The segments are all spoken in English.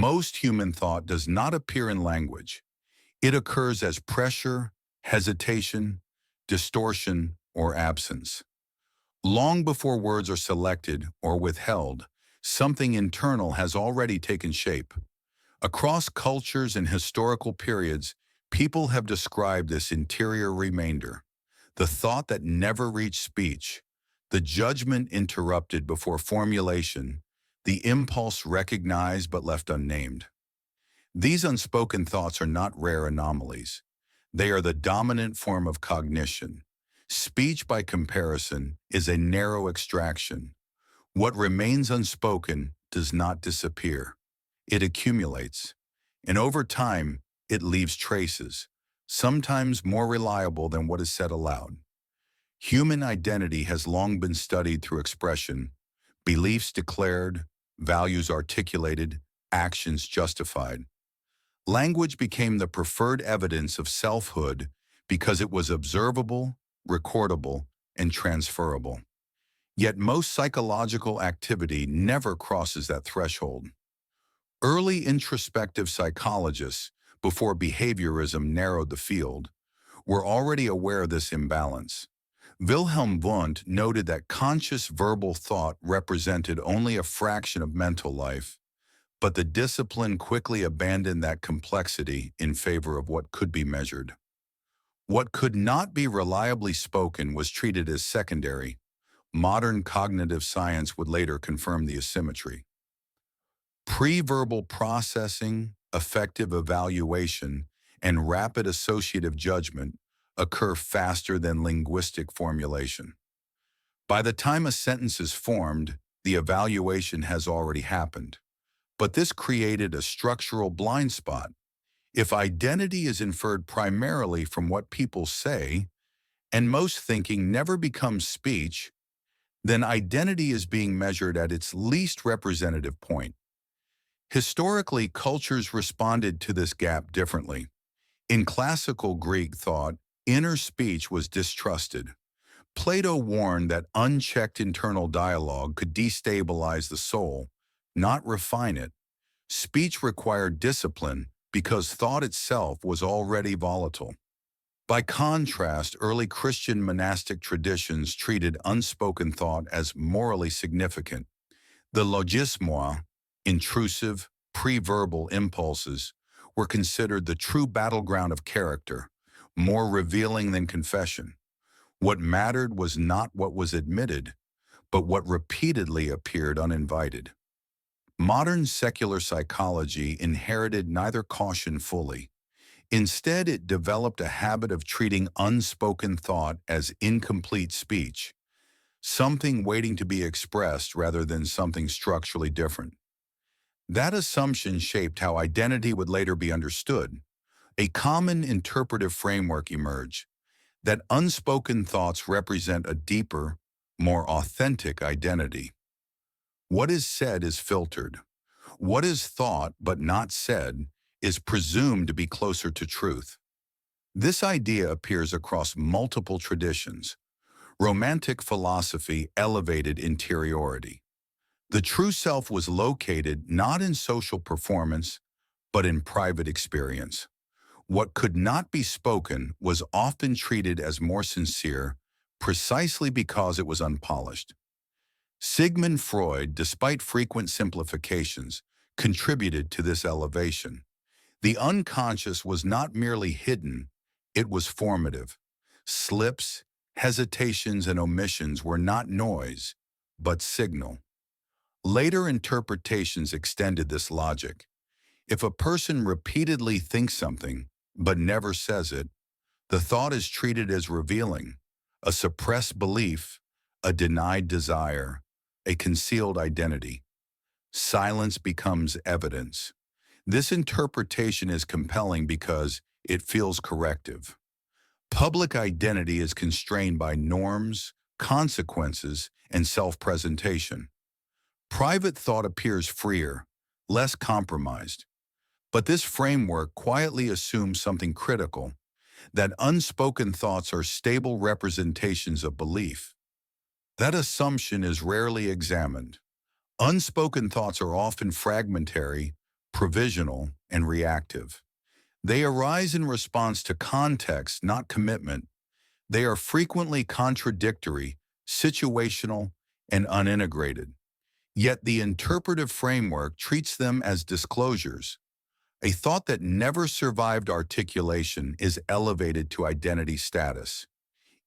Most human thought does not appear in language. It occurs as pressure, hesitation, distortion, or absence. Long before words are selected or withheld, something internal has already taken shape. Across cultures and historical periods, people have described this interior remainder, the thought that never reached speech, the judgment interrupted before formulation, the impulse recognized but left unnamed. These unspoken thoughts are not rare anomalies. They are the dominant form of cognition. Speech, by comparison, is a narrow extraction. What remains unspoken does not disappear. It accumulates, and over time, it leaves traces, sometimes more reliable than what is said aloud. Human identity has long been studied through expression, beliefs declared, values articulated, actions justified. Language became the preferred evidence of selfhood because it was observable, recordable, and transferable. Yet most psychological activity never crosses that threshold. Early introspective psychologists, before behaviorism narrowed the field, were already aware of this imbalance. Wilhelm Wundt noted that conscious verbal thought represented only a fraction of mental life, but the discipline quickly abandoned that complexity in favor of what could be measured. What could not be reliably spoken was treated as secondary. Modern cognitive science would later confirm the asymmetry. Pre-verbal processing, effective evaluation, and rapid associative judgment occur faster than linguistic formulation. By the time a sentence is formed, the evaluation has already happened. But this created a structural blind spot. If identity is inferred primarily from what people say, and most thinking never becomes speech, then identity is being measured at its least representative point. Historically, cultures responded to this gap differently. In classical Greek thought, inner speech was distrusted. Plato warned that unchecked internal dialogue could destabilize the soul, not refine it. Speech required discipline because thought itself was already volatile. By contrast, early Christian monastic traditions treated unspoken thought as morally significant. The logismoi, intrusive, pre-verbal impulses, were considered the true battleground of character, more revealing than confession. What mattered was not what was admitted, but what repeatedly appeared uninvited. Modern secular psychology inherited neither caution fully. Instead, it developed a habit of treating unspoken thought as incomplete speech, something waiting to be expressed rather than something structurally different. That assumption shaped how identity would later be understood. A common interpretive framework emerged, that unspoken thoughts represent a deeper, more authentic identity. What is said is filtered. What is thought but not said is presumed to be closer to truth. This idea appears across multiple traditions. Romantic philosophy elevated interiority. The true self was located not in social performance, but in private experience. What could not be spoken was often treated as more sincere, precisely because it was unpolished. Sigmund Freud, despite frequent simplifications, contributed to this elevation. The unconscious was not merely hidden, it was formative. Slips, hesitations, and omissions were not noise, but signal. Later interpretations extended this logic. If a person repeatedly thinks something, but never says it, the thought is treated as revealing, a suppressed belief, a denied desire, a concealed identity. Silence becomes evidence. This interpretation is compelling because it feels corrective. Public identity is constrained by norms, consequences, and self-presentation. Private thought appears freer, less compromised. But this framework quietly assumes something critical, that unspoken thoughts are stable representations of belief. That assumption is rarely examined. Unspoken thoughts are often fragmentary, provisional, and reactive. They arise in response to context, not commitment. They are frequently contradictory, situational, and unintegrated. Yet the interpretive framework treats them as disclosures. A thought that never survived articulation is elevated to identity status,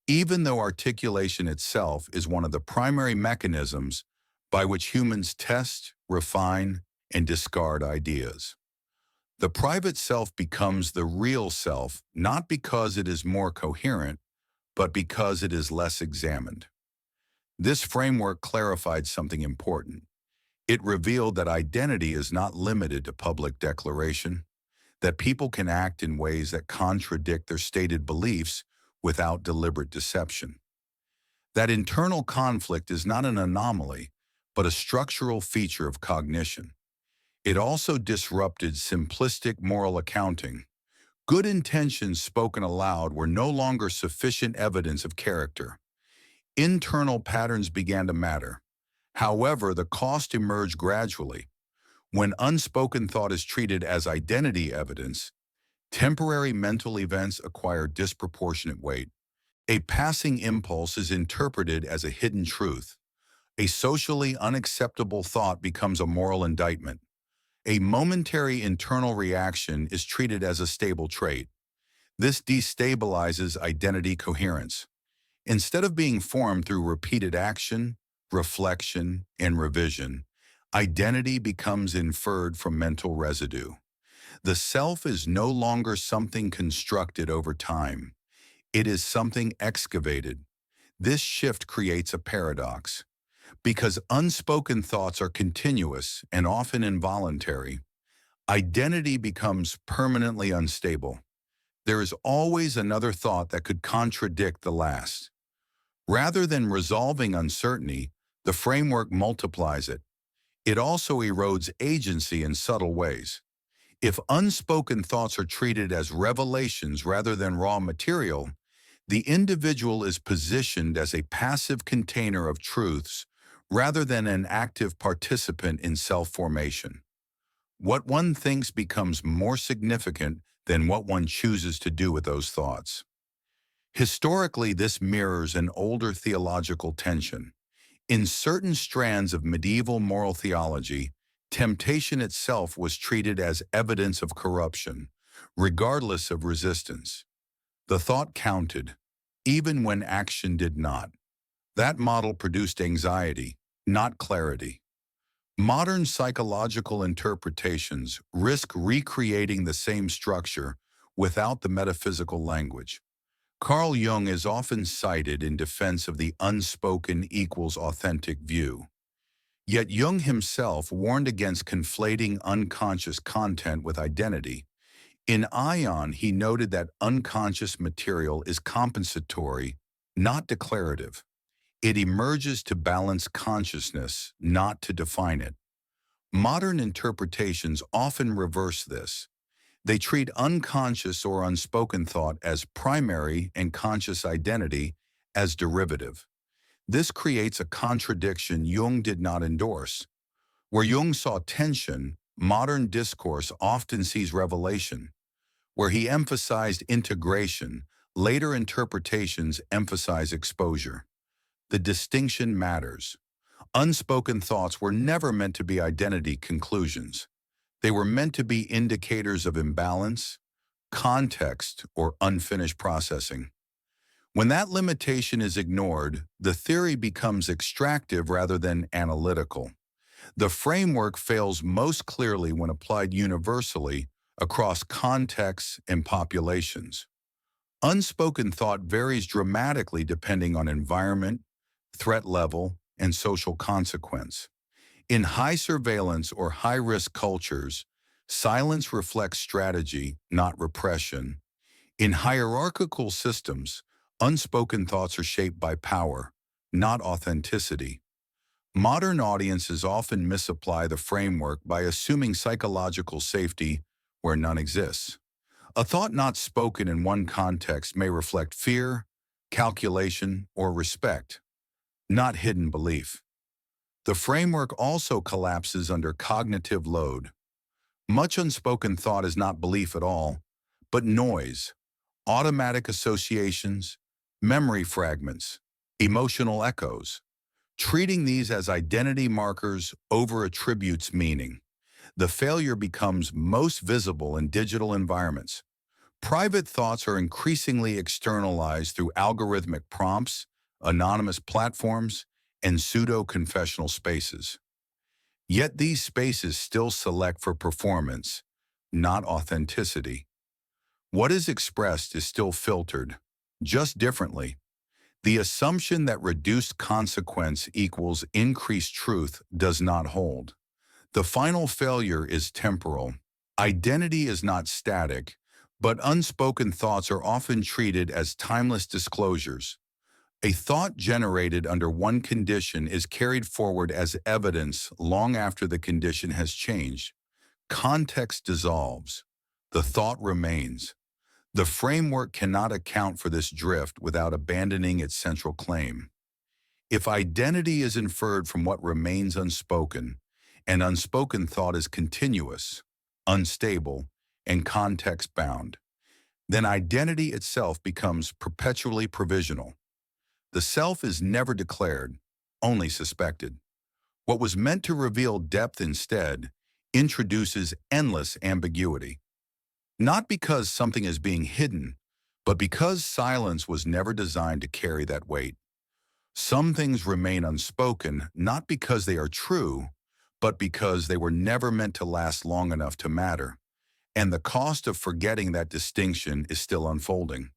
even though articulation itself is one of the primary mechanisms by which humans test, refine, and discard ideas. The private self becomes the real self not because it is more coherent, but because it is less examined. This framework clarified something important. It revealed that identity is not limited to public declaration, that people can act in ways that contradict their stated beliefs without deliberate deception. That internal conflict is not an anomaly, but a structural feature of cognition. It also disrupted simplistic moral accounting. Good intentions spoken aloud were no longer sufficient evidence of character. Internal patterns began to matter. However, the cost emerged gradually. When unspoken thought is treated as identity evidence, temporary mental events acquire disproportionate weight. A passing impulse is interpreted as a hidden truth. A socially unacceptable thought becomes a moral indictment. A momentary internal reaction is treated as a stable trait. This destabilizes identity coherence. Instead of being formed through repeated action, reflection, and revision, identity becomes inferred from mental residue. The self is no longer something constructed over time. It is something excavated. This shift creates a paradox. Because unspoken thoughts are continuous and often involuntary, identity becomes permanently unstable. There is always another thought that could contradict the last. Rather than resolving uncertainty, the framework multiplies it. It also erodes agency in subtle ways. If unspoken thoughts are treated as revelations rather than raw material, the individual is positioned as a passive container of truths rather than an active participant in self-formation. What one thinks becomes more significant than what one chooses to do with those thoughts. Historically, this mirrors an older theological tension. In certain strands of medieval moral theology, temptation itself was treated as evidence of corruption, regardless of resistance. The thought counted, even when action did not. That model produced anxiety, not clarity. Modern psychological interpretations risk recreating the same structure without the metaphysical language. Carl Jung is often cited in defense of the unspoken equals authentic view. Yet Jung himself warned against conflating unconscious content with identity. In Ion, he noted that unconscious material is compensatory, not declarative. It emerges to balance consciousness, not to define it. Modern interpretations often reverse this. They treat unconscious or unspoken thought as primary and conscious identity as derivative. This creates a contradiction Jung did not endorse. Where Jung saw tension, modern discourse often sees revelation. Where he emphasized integration, later interpretations emphasize exposure. The distinction matters. Unspoken thoughts were never meant to be identity conclusions. They were meant to be indicators of imbalance, context, or unfinished processing. When that limitation is ignored, the theory becomes extractive rather than analytical. The framework fails most clearly when applied universally across contexts and populations. Unspoken thought varies dramatically depending on environment, threat level, and social consequence. In high surveillance or high-risk cultures, silence reflects strategy, not repression. In hierarchical systems, unspoken thoughts are shaped by power, not authenticity. Modern audiences often misapply the framework by assuming psychological safety where none exists. A thought not spoken in one context may reflect fear, calculation, or respect, not hidden belief. The framework also collapses under cognitive load. Much unspoken thought is not belief at all, but noise, automatic associations, memory fragments, emotional echoes. Treating these as identity markers over-attributes meaning. The failure becomes most visible in digital environments. Private thoughts are increasingly externalized through algorithmic prompts, anonymous platforms, and pseudo-confessional spaces. Yet these spaces still select for performance, not authenticity. What is expressed is still filtered, just differently. The assumption that reduced consequence equals increased truth does not hold. The final failure is temporal. Identity is not static, but unspoken thoughts are often treated as timeless disclosures. A thought generated under one condition is carried forward as evidence long after the condition has changed. Context dissolves. The thought remains. The framework cannot account for this drift without abandoning its central claim. If identity is inferred from what remains unspoken, and unspoken thought is continuous, unstable, and context-bound, then identity itself becomes perpetually provisional. The self is never declared, only suspected. What was meant to reveal depth instead introduces endless ambiguity. Not because something is being hidden, but because silence was never designed to carry that weight. Some things remain unspoken not because they are true, but because they were never meant to last long enough to matter. And the cost of forgetting that distinction is still unfolding.